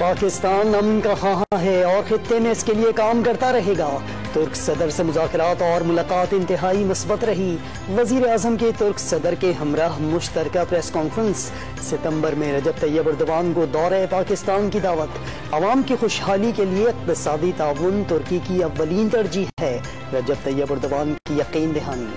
پاکستان امن کا خواہاں ہے اور خطے میں اس کے لیے کام کرتا رہے گا۔ ترک صدر سے مذاکرات اور ملاقات انتہائی مثبت رہی۔ وزیر اعظم کے ترک صدر کے ہمراہ مشترکہ پریس کانفرنس۔ ستمبر میں رجب طیب ایردوان کو دورہ پاکستان کی دعوت۔ عوام کی خوشحالی کے لیے اقتصادی تعاون ترکی کی اولین ترجیح ہے۔ رجب طیب ایردوان کی یقین دہانی۔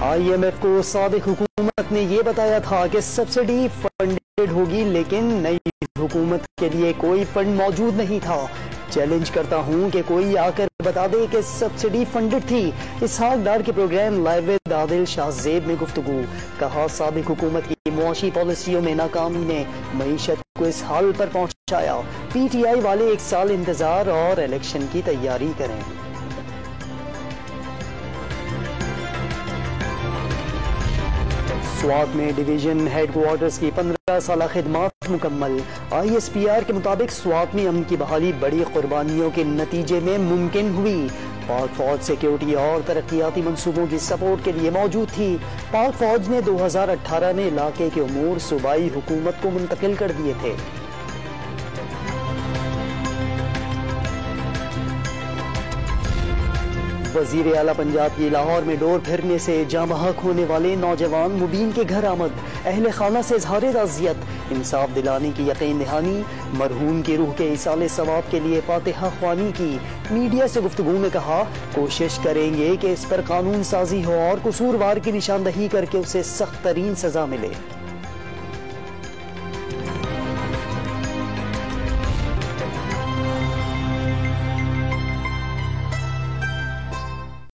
آئی ایم ایف کو سابق حکومت نے یہ بتایا تھا کہ سبسڈی فنڈڈ ہوگی، لیکن نئی حکومت کے لیے کوئی فنڈ موجود نہیں تھا۔ چیلنج کرتا ہوں کہ کوئی آ کر بتا دے کہ سبسڈی فنڈڈ تھی۔ اسحاق ڈار کے پروگرام لائیو ود عادل شاہ زیب میں گفتگو۔ کہا سابق حکومت کی معاشی پالیسیوں میں ناکامی نے معیشت کو اس حال پر پہنچایا۔ پی ٹی آئی والے 1 سال انتظار اور الیکشن کی تیاری کریں۔ سوات میں ڈویژن ہیڈ کوارٹرز کی 15 سالہ خدمات مکمل۔ آئی ایس پی آر کے مطابق سوات میں امن کی بحالی بڑی قربانیوں کے نتیجے میں ممکن ہوئی۔ پاک فوج سیکیورٹی اور ترقیاتی منصوبوں کی سپورٹ کے لیے موجود تھی۔ پاک فوج نے 2018 میں علاقے کے امور صوبائی حکومت کو منتقل کر دیے تھے۔ وزیر اعلیٰ پنجاب کی لاہور میں ڈور پھرنے سے جاں بحق ہونے والے نوجوان مبین کے گھر آمد۔ اہل خانہ سے اظہار تعزیت، انصاف دلانے کی یقین دہانی۔ مرحوم کی روح کے ایصال ثواب کے لیے فاتحہ خوانی کی۔ میڈیا سے گفتگو میں کہا کوشش کریں گے کہ اس پر قانون سازی ہو اور قصوروار کی نشاندہی کر کے اسے سخت ترین سزا ملے۔